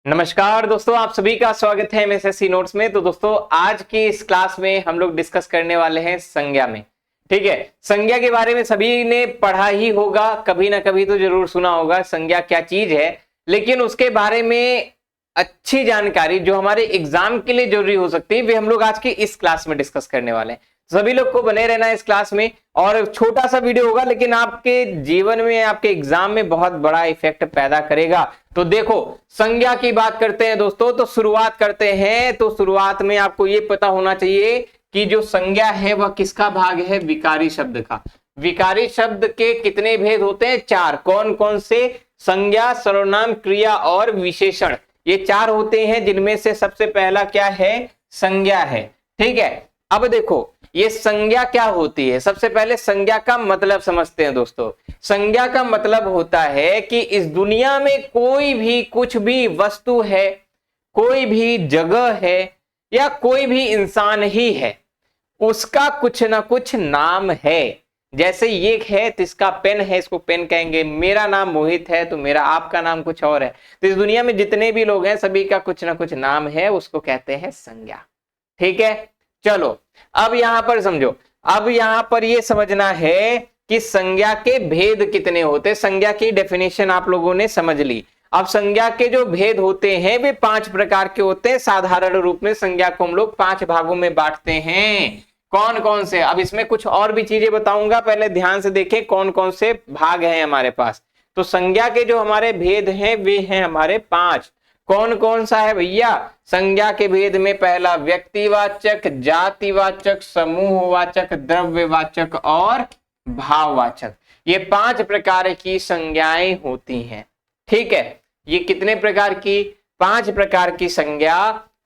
नमस्कार दोस्तों, आप सभी का स्वागत है एमएसएससी नोट्स में। तो दोस्तों आज की इस क्लास में हम लोग डिस्कस करने वाले हैं संज्ञा में। ठीक है, संज्ञा के बारे में सभी ने पढ़ा ही होगा, कभी ना कभी तो जरूर सुना होगा संज्ञा क्या चीज है। लेकिन उसके बारे में अच्छी जानकारी जो हमारे एग्जाम के लिए जरूरी हो सकती है, वे हम लोग आज की इस क्लास में डिस्कस करने वाले हैं। सभी लोग को बने रहना है इस क्लास में, और छोटा सा वीडियो होगा लेकिन आपके जीवन में, आपके एग्जाम में बहुत बड़ा इफेक्ट पैदा करेगा। तो देखो, संज्ञा की बात करते हैं दोस्तों, तो शुरुआत करते हैं। तो शुरुआत में आपको यह पता होना चाहिए कि जो संज्ञा है वह किसका भाग है? विकारी शब्द का। विकारी शब्द के कितने भेद होते हैं? चार। कौन कौन से? संज्ञा, सर्वनाम, क्रिया और विशेषण। ये चार होते हैं, जिनमें से सबसे पहला क्या है? संज्ञा है। ठीक है, अब देखो ये संज्ञा क्या होती है। सबसे पहले संज्ञा का मतलब समझते हैं दोस्तों। संज्ञा का मतलब होता है कि इस दुनिया में कोई भी, कुछ भी वस्तु है, कोई भी जगह है, या कोई भी इंसान ही है, उसका कुछ ना कुछ नाम है। जैसे ये है तो इसका पेन है, इसको पेन कहेंगे। मेरा नाम मोहित है तो मेरा, आपका नाम कुछ और है। तो इस दुनिया में जितने भी लोग हैं सभी का कुछ ना कुछ नाम है, उसको कहते हैं संज्ञा। ठीक है, चलो अब यहां पर समझो। अब यहां पर ये समझना है कि संज्ञा के भेद कितने होते हैं। संज्ञा की डेफिनेशन आप लोगों ने समझ ली। अब संज्ञा के जो भेद होते हैं वे 5 प्रकार के होते हैं। साधारण रूप में संज्ञा को हम लोग 5 भागों में बांटते हैं। कौन कौन से? अब इसमें कुछ और भी चीजें बताऊंगा, पहले ध्यान से देखें कौन कौन से भाग हैं हमारे पास। तो संज्ञा के जो हमारे भेद हैं वे हैं हमारे 5। कौन कौन सा है भैया? संज्ञा के भेद में पहला व्यक्तिवाचक, जातिवाचक, समूहवाचक, द्रव्यवाचक और भाववाचक। ये 5 प्रकार की संज्ञाएं होती हैं। ठीक है, ये कितने प्रकार की? 5 प्रकार की संज्ञा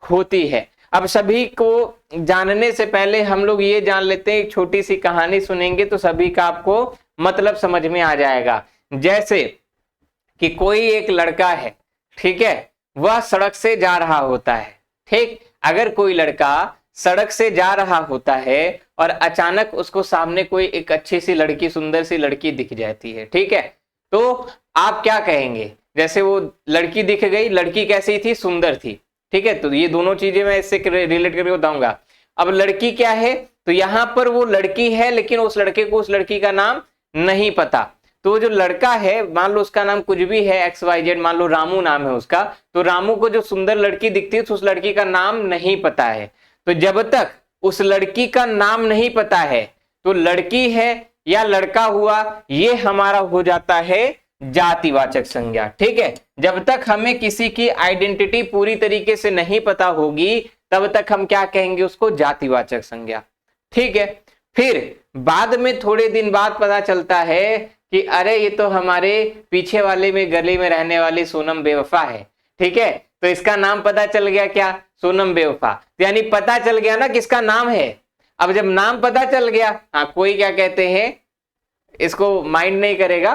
होती है। अब सभी को जानने से पहले हम लोग ये जान लेते हैं, एक छोटी सी कहानी सुनेंगे तो सभी का आपको मतलब समझ में आ जाएगा। जैसे कि कोई एक लड़का है, ठीक है, वह सड़क से जा रहा होता है। ठीक, अगर कोई लड़का सड़क से जा रहा होता है और अचानक उसको सामने कोई एक अच्छी सी लड़की, सुंदर सी लड़की दिख जाती है, ठीक है, तो आप क्या कहेंगे? जैसे वो लड़की दिख गई, लड़की कैसी थी? सुंदर थी। ठीक है, तो ये दोनों चीजें मैं इससे रिलेट करके बताऊंगा। अब लड़की क्या है? तो यहां पर वो लड़की है लेकिन उस लड़के को उस लड़की का नाम नहीं पता। तो जो लड़का है, मान लो उसका नाम कुछ भी है, XYZ, मान लो रामू नाम है उसका, तो रामू को जो सुंदर लड़की दिखती है तो उस लड़की का नाम नहीं पता है। तो जब तक उस लड़की का नाम नहीं पता है तो लड़की है या लड़का हुआ, ये हमारा हो जाता है जातिवाचक संज्ञा। ठीक है, जब तक हमें किसी की आइडेंटिटी पूरी तरीके से नहीं पता होगी तब तक हम क्या कहेंगे? उसको जातिवाचक संज्ञा। ठीक है, फिर बाद में थोड़े दिन बाद पता चलता है कि अरे ये तो हमारे पीछे वाले में गली में रहने वाली सोनम बेवफा है। ठीक है, तो इसका नाम पता चल गया, क्या? सोनम बेवफा। यानी पता चल गया ना किसका नाम है। अब जब नाम पता चल गया, हाँ, कोई क्या कहते हैं, इसको माइंड नहीं करेगा,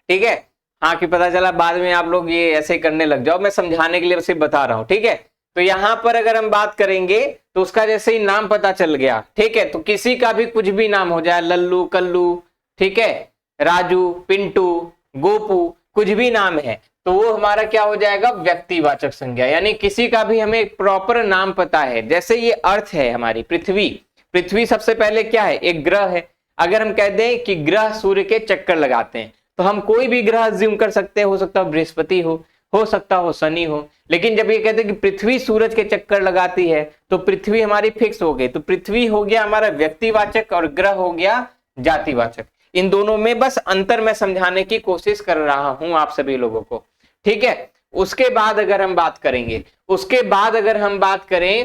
ठीक है, हाँ, कि पता चला, बाद में आप लोग ये ऐसे करने लग जाओ, मैं समझाने के लिए सिर्फ बता रहा हूं। ठीक है, तो यहां पर अगर हम बात करेंगे तो उसका जैसे ही नाम पता चल गया, ठीक है, तो किसी का भी कुछ भी नाम हो जाए, लल्लू, कल्लू, ठीक है, राजू, पिंटू, गोपू, कुछ भी नाम है, तो वो हमारा क्या हो जाएगा? व्यक्तिवाचक संज्ञा। यानी किसी का भी हमें एक प्रॉपर नाम पता है। जैसे ये अर्थ है हमारी पृथ्वी। पृथ्वी सबसे पहले क्या है? एक ग्रह है। अगर हम कह दें कि ग्रह सूर्य के चक्कर लगाते हैं तो हम कोई भी ग्रह अज्यूम कर सकते हैं। हो सकता है बृहस्पति हो सकता हो शनि हो। लेकिन जब ये कहते हैं कि पृथ्वी सूरज के चक्कर लगाती है तो पृथ्वी हमारी फिक्स हो गई। तो पृथ्वी हो गया हमारा व्यक्तिवाचक और ग्रह हो गया जातिवाचक। इन दोनों में बस अंतर मैं समझाने की कोशिश कर रहा हूं आप सभी लोगों को। ठीक है, उसके बाद अगर हम बात करेंगे, उसके बाद अगर हम बात करें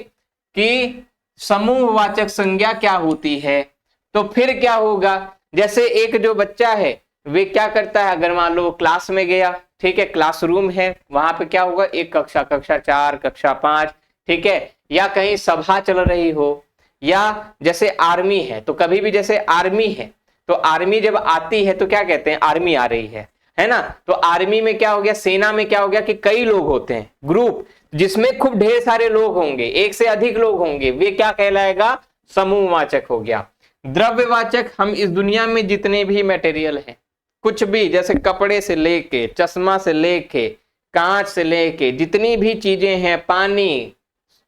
कि समूहवाचक संज्ञा क्या होती है, तो फिर क्या होगा? जैसे एक जो बच्चा है वे क्या करता है? अगर मान लो क्लास में गया, ठीक है, क्लासरूम है, वहां पे क्या होगा? एक कक्षा, कक्षा 4, कक्षा 5, ठीक है, या कहीं सभा चल रही हो, या जैसे आर्मी है, तो कभी भी जैसे आर्मी है तो आर्मी जब आती है तो क्या कहते हैं? आर्मी आ रही है ना। तो आर्मी में क्या हो गया? सेना में क्या हो गया कि कई लोग होते हैं, ग्रुप, जिसमें खूब ढेर सारे लोग होंगे, एक से अधिक लोग होंगे, वे क्या कहलाएगा? समूहवाचक हो गया। द्रव्यवाचक, हम इस दुनिया में जितने भी मटेरियल हैं, कुछ भी, जैसे कपड़े से लेके, चश्मा से लेके, कांच से लेके जितनी भी चीजें हैं, पानी,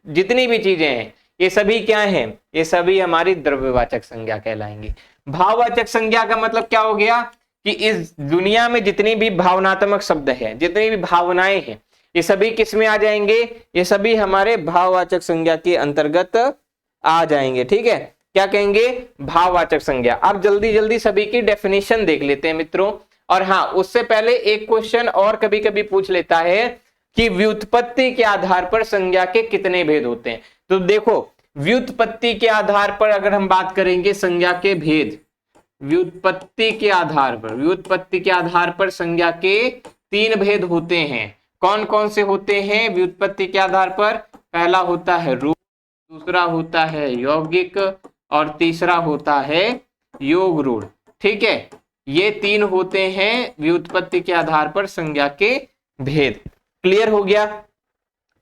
जितनी भी चीजें हैं, ये सभी क्या हैं? ये सभी हमारी द्रव्यवाचक संज्ञा कहलाएंगी। भाववाचक संज्ञा का मतलब क्या हो गया कि इस दुनिया में जितनी भी भावनात्मक शब्द है, जितनी भी भावनाएं हैं, ये सभी किस में आ जाएंगे? ये सभी हमारे भाववाचक संज्ञा के अंतर्गत आ जाएंगे। ठीक है, क्या कहेंगे? भाववाचक संज्ञा। अब जल्दी जल्दी सभी की डेफिनेशन देख लेते हैं मित्रों। और हाँ, उससे पहले एक क्वेश्चन और कभी कभी पूछ लेता है कि व्युत्पत्ति के आधार पर संज्ञा के कितने भेद होते हैं। तो देखो, व्युत्पत्ति के आधार पर अगर हम बात करेंगे संज्ञा के भेद, व्युत्पत्ति के आधार पर संज्ञा के 3 भेद होते हैं। कौन कौन से होते हैं व्युत्पत्ति के आधार पर? पहला होता है रूप, दूसरा होता है यौगिक और तीसरा होता है योग रूढ़। ठीक है, ये 3 होते हैं व्युत्पत्ति के आधार पर संज्ञा के भेद। क्लियर हो गया?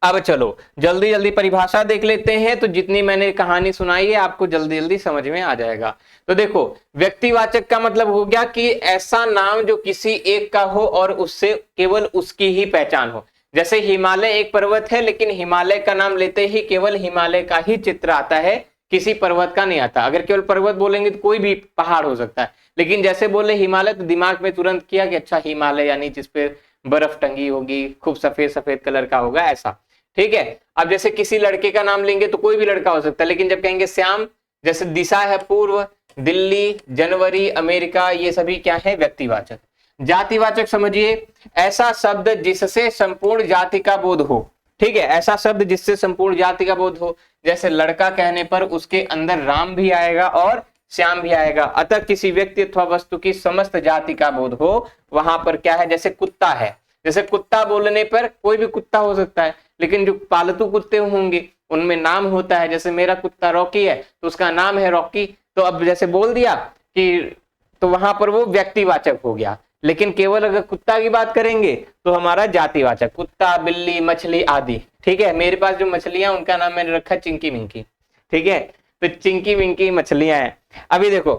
अब चलो जल्दी जल्दी परिभाषा देख लेते हैं, तो जितनी मैंने कहानी सुनाई है आपको जल्दी जल्दी समझ में आ जाएगा। तो देखो, व्यक्तिवाचक का मतलब हो गया कि ऐसा नाम जो किसी एक का हो और उससे केवल उसकी ही पहचान हो। जैसे हिमालय एक पर्वत है, लेकिन हिमालय का नाम लेते ही केवल हिमालय का ही चित्र आता है, किसी पर्वत का नहीं आता। अगर केवल पर्वत बोलेंगे तो कोई भी पहाड़ हो सकता है, लेकिन जैसे बोले हिमालय तो दिमाग में तुरंत किया कि अच्छा हिमालय यानी जिसपे बर्फ टंगी होगी, खूब सफेद सफेद कलर का होगा, ऐसा। ठीक है, अब जैसे किसी लड़के का नाम लेंगे तो कोई भी लड़का हो सकता है, लेकिन जब कहेंगे श्याम, जैसे दिशा है पूर्व, दिल्ली, जनवरी, अमेरिका, ये सभी क्या है? व्यक्तिवाचक। जातिवाचक समझिए, ऐसा शब्द जिससे संपूर्ण जाति का बोध हो। ठीक है, ऐसा शब्द जिससे संपूर्ण जाति का बोध हो। जैसे लड़का कहने पर उसके अंदर राम भी आएगा और श्याम भी आएगा। अतः किसी व्यक्ति अथवा वस्तु की समस्त जाति का बोध हो, वहां पर क्या है? जैसे कुत्ता है, जैसे कुत्ता बोलने पर कोई भी कुत्ता हो सकता है, लेकिन जो पालतू कुत्ते होंगे उनमें नाम होता है। जैसे मेरा कुत्ता रॉकी है तो उसका नाम है रॉकी, तो अब जैसे बोल दिया कि तो वहां पर वो व्यक्तिवाचक हो गया। लेकिन केवल अगर कुत्ता की बात करेंगे तो हमारा जातिवाचक, कुत्ता, बिल्ली, मछली आदि। ठीक है, मेरे पास जो मछलियां उनका नाम मैंने रखा चिंकी मिंकी। ठीक है, तो चिंकी मिंकी मछलियां हैं। अभी देखो,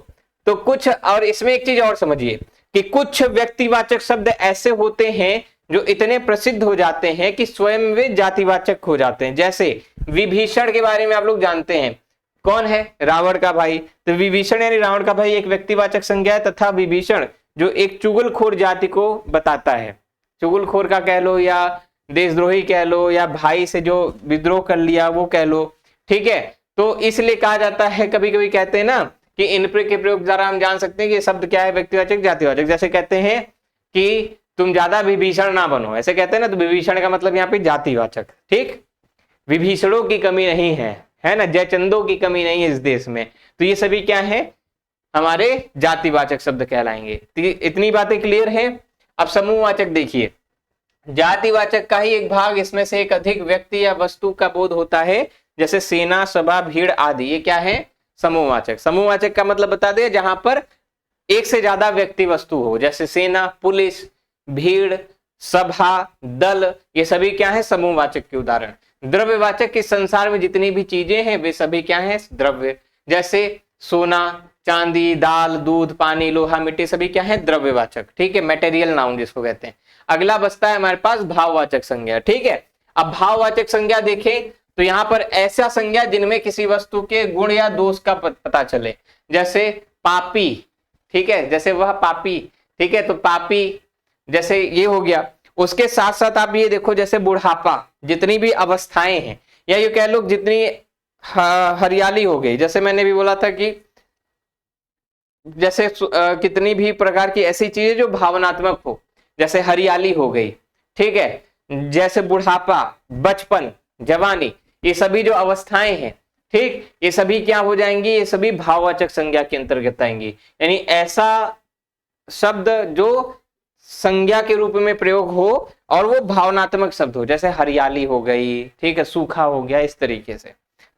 तो कुछ, और इसमें एक चीज और समझिए कि कुछ व्यक्तिवाचक शब्द ऐसे होते हैं जो इतने प्रसिद्ध हो जाते हैं कि स्वयं वे जातिवाचक हो जाते हैं। जैसे विभीषण के बारे में आप लोग जानते हैं, कौन है? रावण का भाई। तो विभीषण यानी रावण का भाई एक व्यक्तिवाचक संज्ञा है, तथा विभीषण जो एक चुगलखोर जाति को बताता है। चुगलखोर का कह लो, या देशद्रोही कह लो, या भाई से जो विद्रोह कर लिया वो कह लो। ठीक है, तो इसलिए कहा जाता है, कभी कभी कहते हैं ना कि इन के प्रयोग द्वारा हम जान सकते हैं कि ये शब्द क्या है? व्यक्तिवाचक, जातिवाचक। जैसे कहते हैं कि तुम ज्यादा विभीषण ना बनो, ऐसे कहते हैं ना, तो विभीषण का मतलब यहाँ पे जातिवाचक। ठीक, विभीषणों की कमी नहीं है ना, जयचंदों की कमी नहीं है इस देश में। तो ये सभी क्या है? हमारे जातिवाचक शब्द कहलाएंगे। इतनी बातें क्लियर है? अब समूहवाचक देखिए, जातिवाचक का ही एक भाग, इसमें से एक अधिक व्यक्ति या वस्तु का बोध होता है, जैसे सेना, सभा, भीड़ आदि। ये क्या है? समूहवाचक। समूहवाचक का मतलब बता दे, जहां पर एक से ज्यादा व्यक्ति वस्तु हो, जैसे सेना, पुलिस, भीड़, सभा, दल, ये सभी क्या है? समूहवाचक के उदाहरण। द्रव्यवाचक के संसार में जितनी भी चीजें हैं वे सभी क्या हैं? द्रव्य। जैसे सोना, चांदी, दाल, दूध, पानी, लोहा, मिट्टी, सभी क्या है? द्रव्यवाचक। ठीक है, मटेरियल नाउन जिसको कहते हैं। अगला बचता है हमारे पास भाववाचक संज्ञा। ठीक है, अब भाववाचक संज्ञा देखें तो यहाँ पर ऐसा संज्ञा जिनमें किसी वस्तु के गुण या दोष का पता चले। जैसे पापी, ठीक है, जैसे वह पापी। ठीक है, तो पापी जैसे ये हो गया। उसके साथ साथ आप ये देखो, जैसे बुढ़ापा, जितनी भी अवस्थाएं हैं, या ये कह लो जितनी हरियाली हो गई। जैसे मैंने भी बोला था कि जैसे कितनी भी प्रकार की ऐसी चीजें जो भावनात्मक हो, जैसे हरियाली हो गई। ठीक है, जैसे बुढ़ापा, बचपन, जवानी, ये सभी जो अवस्थाएं हैं, ठीक, ये सभी क्या हो जाएंगी? ये सभी भाववाचक संज्ञा के अंतर्गत आएंगी। यानी ऐसा शब्द जो संज्ञा के रूप में प्रयोग हो और वो भावनात्मक शब्द हो, जैसे हरियाली हो गई, ठीक है, सूखा हो गया, इस तरीके से।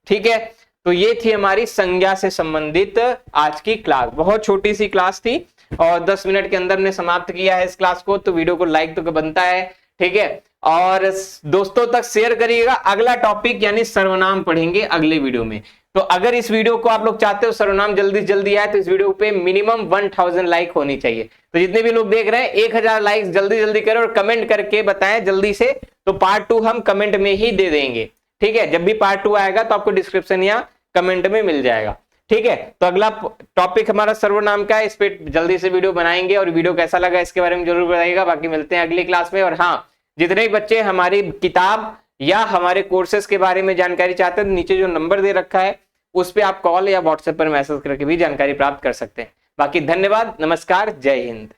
ठीक है, तो ये थी हमारी संज्ञा से संबंधित आज की क्लास। बहुत छोटी सी क्लास थी और 10 मिनट के अंदर ने समाप्त किया है इस क्लास को, तो वीडियो को लाइक तो बनता है। ठीक है, और दोस्तों तक शेयर करिएगा। अगला टॉपिक यानी सर्वनाम पढ़ेंगे अगले वीडियो में। तो अगर इस वीडियो को आप लोग चाहते हो सर्वनाम जल्दी से जल्दी आए तो इस वीडियो पे मिनिमम 1000 लाइक होनी चाहिए। तो जितने भी लोग देख रहे हैं 1000 लाइक्स जल्दी जल्दी करें और कमेंट करके बताएं जल्दी से, तो पार्ट 2 हम कमेंट में ही दे देंगे। ठीक है, जब भी पार्ट 2 आएगा तो आपको डिस्क्रिप्शन या कमेंट में मिल जाएगा। ठीक है, तो अगला टॉपिक हमारा सर्वनाम का है, इस पे जल्दी से वीडियो बनाएंगे और वीडियो कैसा लगा इसके बारे में जरूर बताइएगा। बाकी मिलते हैं अगली क्लास में। और हाँ, जितने भी बच्चे हमारी किताब या हमारे कोर्सेज के बारे में जानकारी चाहते हैं, नीचे जो नंबर दे रखा है उस पे आप कॉल या व्हाट्सएप पर मैसेज करके भी जानकारी प्राप्त कर सकते हैं। बाकी धन्यवाद, नमस्कार, जय हिंद।